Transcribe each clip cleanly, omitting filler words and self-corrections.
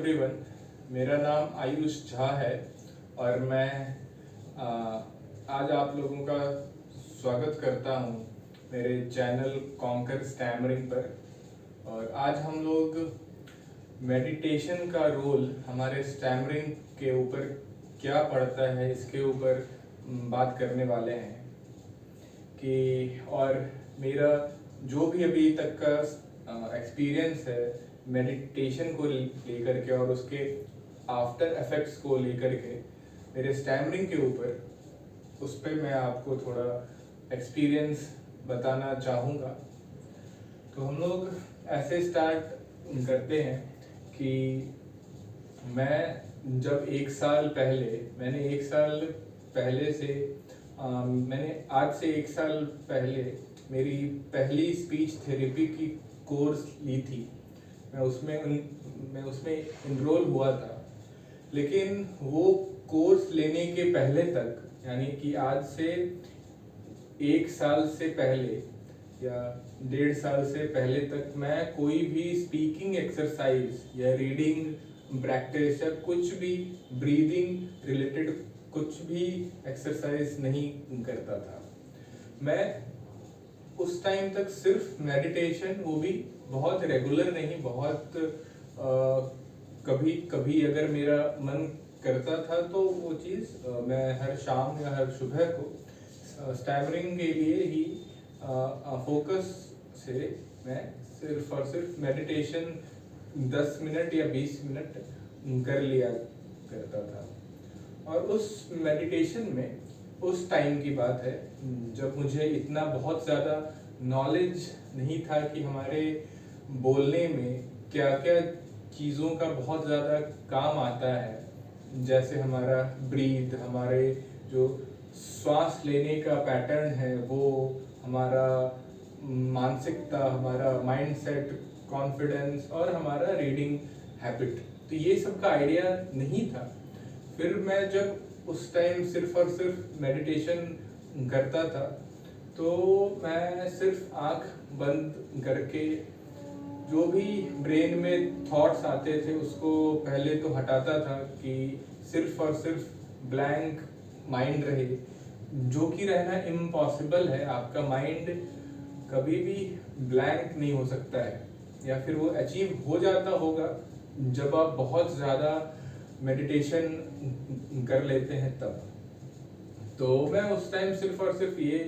Everyone, मेरा नाम आयुष झा है और मैं आज आप लोगों का स्वागत करता हूं मेरे चैनल कॉन्कर स्टैमरिंग पर। और आज हम लोग मेडिटेशन का रोल हमारे स्टैमरिंग के ऊपर क्या पड़ता है इसके ऊपर बात करने वाले हैं कि और मेरा जो भी अभी तक का एक्सपीरियंस है मेडिटेशन को लेकर के और उसके आफ्टर इफेक्ट्स को लेकर के मेरे स्टैमरिंग के ऊपर, उस पर मैं आपको थोड़ा एक्सपीरियंस बताना चाहूँगा। तो हम लोग ऐसे स्टार्ट करते हैं कि मैंने एक साल पहले से मैंने आज से एक साल पहले मेरी पहली स्पीच थेरेपी की कोर्स ली थी। मैं उसमें इनरोल हुआ था, लेकिन वो कोर्स लेने के पहले तक, यानी कि आज से एक साल से पहले या 1.5 साल से पहले तक मैं कोई भी स्पीकिंग एक्सरसाइज या रीडिंग प्रैक्टिस या कुछ भी ब्रीदिंग रिलेटेड कुछ भी एक्सरसाइज नहीं करता था। मैं उस टाइम तक सिर्फ मेडिटेशन, वो भी बहुत रेगुलर नहीं, बहुत कभी कभी अगर मेरा मन करता था तो वो चीज़ मैं हर शाम या हर सुबह को स्टैमरिंग के लिए ही फोकस से मैं सिर्फ और सिर्फ मेडिटेशन 10 मिनट या 20 मिनट कर लिया करता था। और उस मेडिटेशन में उस टाइम की बात है जब मुझे इतना बहुत ज़्यादा नॉलेज नहीं था कि हमारे बोलने में क्या क्या चीज़ों का बहुत ज़्यादा काम आता है। जैसे हमारा ब्रीथ, हमारे जो श्वास लेने का पैटर्न है, वो हमारा मानसिकता, हमारा माइंडसेट, कॉन्फिडेंस और हमारा रीडिंग हैबिट, तो ये सब का आइडिया नहीं था। फिर मैं जब उस टाइम सिर्फ और सिर्फ मेडिटेशन करता था तो मैं सिर्फ आँख बंद करके जो भी ब्रेन में थॉट्स आते थे उसको पहले तो हटाता था कि सिर्फ और सिर्फ ब्लैंक माइंड रहे, जो कि रहना इम्पॉसिबल है। आपका माइंड कभी भी ब्लैंक नहीं हो सकता है, या फिर वो अचीव हो जाता होगा जब आप बहुत ज़्यादा मेडिटेशन कर लेते हैं तब। तो मैं उस टाइम सिर्फ और सिर्फ ये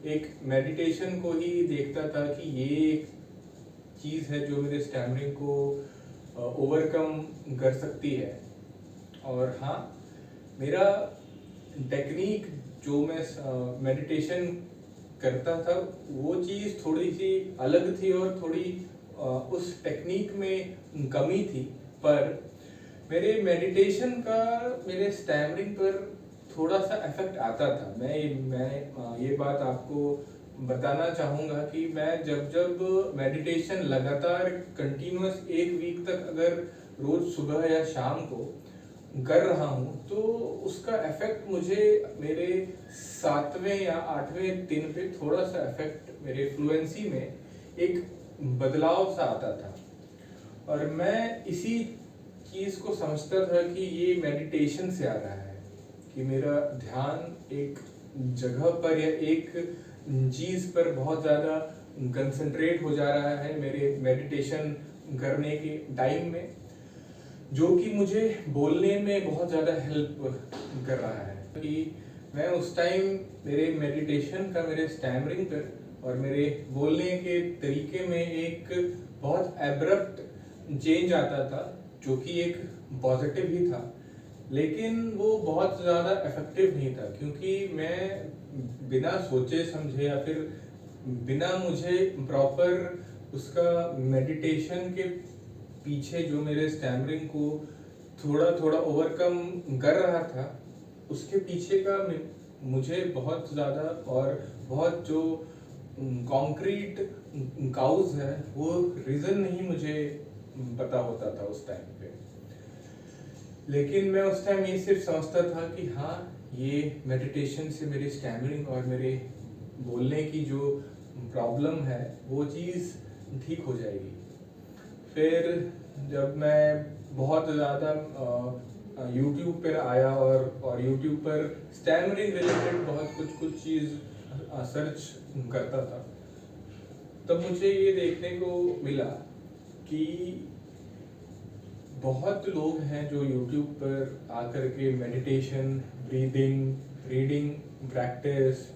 एक मेडिटेशन को ही देखता था कि ये एक चीज़ है जो मेरे स्टैमरिंग को ओवरकम कर सकती है। और हाँ, मेरा टेक्निक जो मैं मेडिटेशन करता था वो चीज़ थोड़ी सी अलग थी और थोड़ी उस टेक्निक में कमी थी, पर मेरे मेडिटेशन का मेरे स्टैमरिंग पर थोड़ा सा इफेक्ट आता था। मैं ये बात आपको बताना चाहूँगा कि मैं जब मेडिटेशन लगातार कंटिन्यूअस 1 वीक तक अगर रोज सुबह या शाम को कर रहा हूँ तो उसका इफेक्ट मुझे मेरे 7वें या 8वें दिन पे थोड़ा सा इफेक्ट, मेरे फ्लुएंसी में एक बदलाव सा आता था। और मैं इसी चीज़ को समझता था कि ये मेडिटेशन से आ रहा है, कि मेरा ध्यान एक जगह पर या एक चीज़ पर बहुत ज़्यादा कंसंट्रेट हो जा रहा है मेरे मेडिटेशन करने के टाइम में, जो कि मुझे बोलने में बहुत ज़्यादा हेल्प कर रहा है। कि मैं उस टाइम मेरे मेडिटेशन का मेरे स्टैमरिंग पर और मेरे बोलने के तरीके में एक बहुत एब्रप्ट चेंज आता था, जो कि एक पॉजिटिव ही था, लेकिन वो बहुत ज़्यादा इफेक्टिव नहीं था, क्योंकि मैं बिना सोचे समझे या फिर बिना मुझे प्रॉपर उसका मेडिटेशन के पीछे जो मेरे स्टैमरिंग को थोड़ा थोड़ा ओवरकम कर रहा था, उसके पीछे का मुझे बहुत ज़्यादा और बहुत जो कॉन्क्रीट काउज है वो रीज़न नहीं मुझे पता होता था उस टाइम पे। लेकिन मैं उस टाइम ये सिर्फ समझता था कि हाँ, ये मेडिटेशन से मेरी स्टैमरिंग और मेरे बोलने की जो प्रॉब्लम है वो चीज़ ठीक हो जाएगी। फिर जब मैं बहुत ज़्यादा यूट्यूब पर आया और यूट्यूब पर स्टैमरिंग रिलेटेड बहुत कुछ चीज़ सर्च करता था, तब मुझे ये देखने को मिला कि बहुत लोग हैं जो यूट्यूब पर आकर के मेडिटेशन, ब्रीदिंग, रीडिंग प्रैक्टिस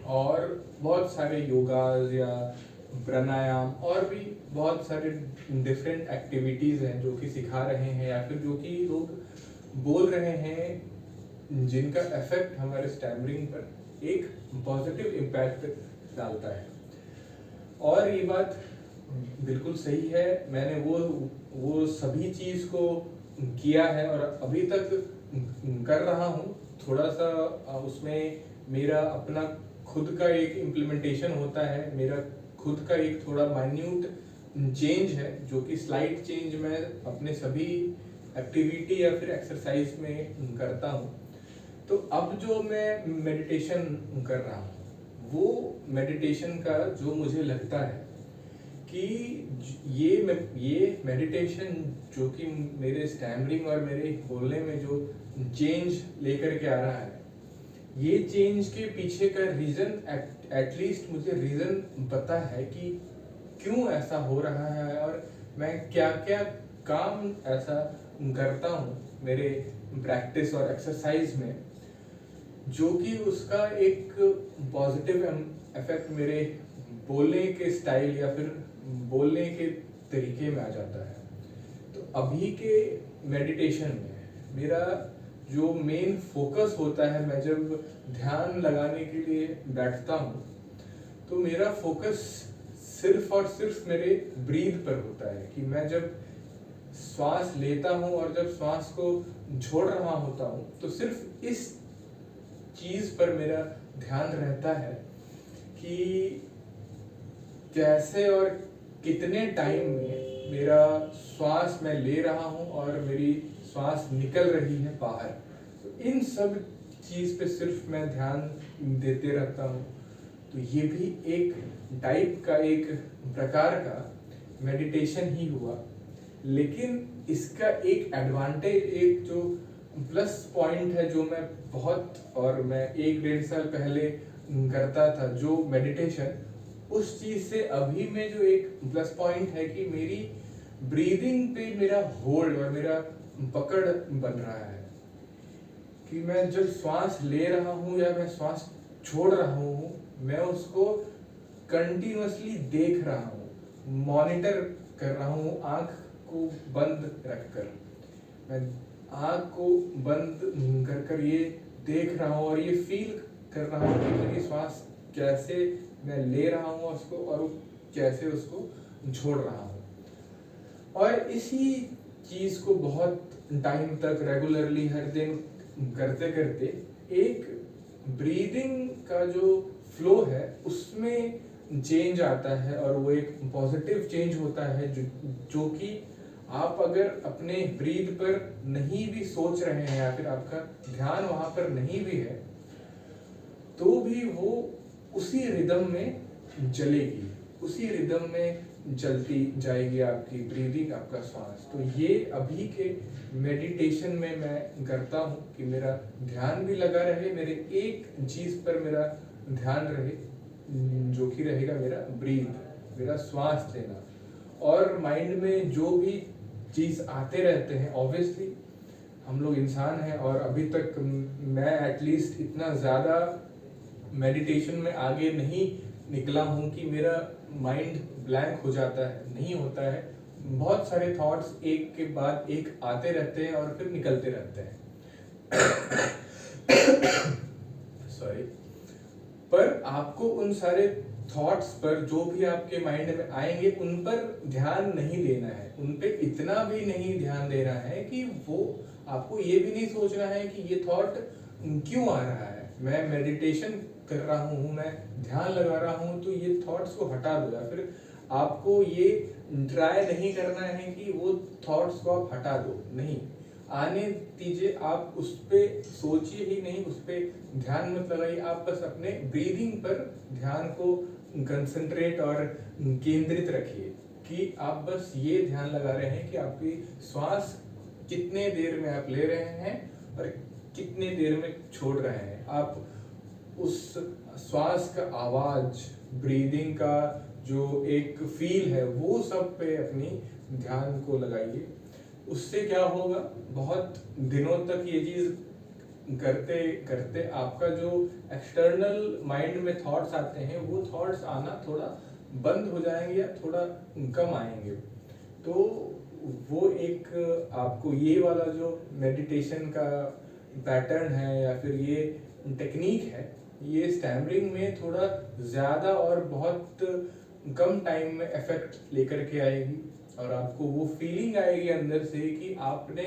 और बहुत सारे योगाज या प्राणायाम और भी बहुत सारे डिफरेंट एक्टिविटीज़ हैं जो कि सिखा रहे हैं या फिर जो कि लोग बोल रहे हैं, जिनका इफेक्ट हमारे स्टैमरिंग पर एक पॉजिटिव इम्पैक्ट डालता है। और ये बात बिल्कुल सही है, मैंने वो सभी चीज़ को किया है और अभी तक कर रहा हूँ। थोड़ा सा उसमें मेरा अपना खुद का एक इम्प्लीमेंटेशन होता है, मेरा खुद का एक थोड़ा माइन्यूट चेंज है जो कि स्लाइट चेंज मैं अपने सभी एक्टिविटी या फिर एक्सरसाइज में करता हूँ। तो अब जो मैं मेडिटेशन कर रहा हूँ, वो मेडिटेशन का जो मुझे लगता है कि ये मेडिटेशन जो कि मेरे स्टैमरिंग और मेरे बोलने में जो चेंज लेकर के आ रहा है, ये चेंज के पीछे का रीज़न एटलीस्ट मुझे रीज़न पता है कि क्यों ऐसा हो रहा है और मैं क्या क्या काम ऐसा करता हूँ मेरे प्रैक्टिस और एक्सरसाइज में, जो कि उसका एक पॉजिटिव इफेक्ट मेरे बोलने के स्टाइल या फिर बोलने के तरीके में आ जाता है। तो अभी के मेडिटेशन में मेरा जो मेन फोकस होता है, मैं जब ध्यान लगाने के लिए बैठता हूँ तो मेरा फोकस सिर्फ और सिर्फ मेरे ब्रीथ पर होता है कि मैं जब श्वास लेता हूँ और जब श्वास को छोड़ रहा होता हूँ तो सिर्फ इस चीज़ पर मेरा ध्यान रहता है कि कैसे और कितने टाइम में मेरा श्वास मैं ले रहा हूँ और मेरी श्वास निकल रही है बाहर। तो इन सब चीज़ पे सिर्फ मैं ध्यान देते रहता हूँ। तो ये भी एक टाइप का, एक प्रकार का मेडिटेशन ही हुआ, लेकिन इसका एक एडवांटेज, एक जो प्लस पॉइंट है जो मैं मैं 1-1.5 साल पहले करता था जो मेडिटेशन, उस चीज से अभी में जो एक प्लस पॉइंट है कि मेरी ब्रीदिंग पे मेरा होल्ड और मेरा पकड़ बन रहा है कि मैं जब श्वास ले रहा हूँ या मैं श्वास छोड़ रहा हूँ, मैं उसको कंटिन्यूअसली देख रहा हूँ, मॉनिटर कर रहा हूँ, आंख को बंद रखकर मैं आंख को बंद कर कर ये देख रहा हूँ और ये फील कर रहा हूँ कि मेरी श्वास कैसे मैं ले रहा हूँ उसको और कैसे उसको छोड़ रहा हूँ। और इसी चीज़ को बहुत टाइम तक रेगुलरली हर दिन करते करते एक ब्रीदिंग का जो फ्लो है उसमें चेंज आता है और वो एक पॉजिटिव चेंज होता है जो कि आप अगर अपने ब्रीद पर नहीं भी सोच रहे हैं या फिर आपका ध्यान वहां पर नहीं भी है तो भी वो उसी रिदम में चलेगी, उसी रिदम में चलती जाएगी आपकी ब्रीदिंग, आपका श्वास। तो ये अभी के मेडिटेशन में मैं करता हूँ कि मेरा ध्यान भी लगा रहे, मेरे एक चीज पर मेरा ध्यान रहे जो कि रहेगा मेरा ब्रीथ, मेरा श्वास लेना। और माइंड में जो भी चीज आते रहते हैं, ऑब्वियसली हम लोग इंसान हैं और अभी तक मैं एटलीस्ट इतना ज़्यादा मेडिटेशन में आगे नहीं निकला हूँ कि मेरा माइंड ब्लैंक हो जाता है, नहीं होता है। बहुत सारे थॉट्स एक के बाद एक आते रहते हैं और फिर निकलते रहते हैं सॉरी। पर आपको उन सारे थॉट्स पर जो भी आपके माइंड में आएंगे उन पर ध्यान नहीं देना है, उन पे इतना भी नहीं ध्यान देना है कि वो आपको ये भी नहीं सोचना है कि ये थॉट क्यों आ रहा है। मैं मेडिटेशन कर रहा हूँ, मैं ध्यान लगा रहा हूँ, तो ये थॉट्स को हटा दो। या फिर आपको ये ट्राई नहीं करना है कि वो थॉट्स को आप हटा दो, नहीं, आने दीजिए, आप उस पर सोचिए ही नहीं, उस पर ध्यान मत लगाइए। आप बस अपने ब्रीदिंग पर ध्यान को कंसंट्रेट और केंद्रित रखिए कि आप बस ये ध्यान लगा रहे हैं कि आपकी श्वास कितने देर में आप ले रहे हैं और कितने देर में छोड़ रहे हैं। आप उस श्वास का आवाज, ब्रीदिंग का जो एक फील है, वो सब पे अपनी ध्यान को लगाइए। उससे क्या होगा, बहुत दिनों तक ये चीज करते करते आपका जो एक्सटर्नल माइंड में थॉट्स आते हैं, वो थॉट्स आना थोड़ा बंद हो जाएंगे या थोड़ा कम आएंगे। तो वो एक आपको ये वाला जो मेडिटेशन का पैटर्न है या फिर ये टेक्निक है, ये स्टैमरिंग में थोड़ा ज़्यादा और बहुत कम टाइम में इफेक्ट लेकर के आएगी। और आपको वो फीलिंग आएगी अंदर से कि आपने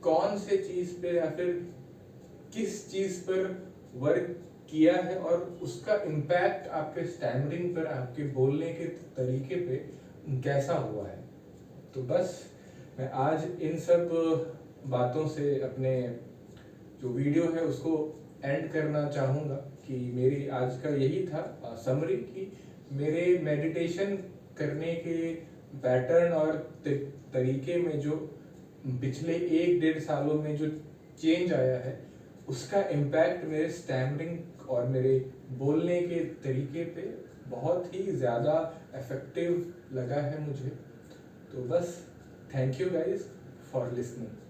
कौन से चीज़ पे या फिर किस चीज़ पर वर्क किया है और उसका इम्पैक्ट आपके स्टैमरिंग पर, आपके बोलने के तरीके पे कैसा हुआ है। तो बस मैं आज इन सब बातों से अपने जो वीडियो है उसको एंड करना चाहूँगा कि मेरी आज का यही था समरी कि मेरे मेडिटेशन करने के पैटर्न और तरीके में जो पिछले 1-1.5 सालों में जो चेंज आया है, उसका इम्पैक्ट मेरे स्टैमरिंग और मेरे बोलने के तरीके पे बहुत ही ज़्यादा इफेक्टिव लगा है मुझे। तो बस thank you guys for listening.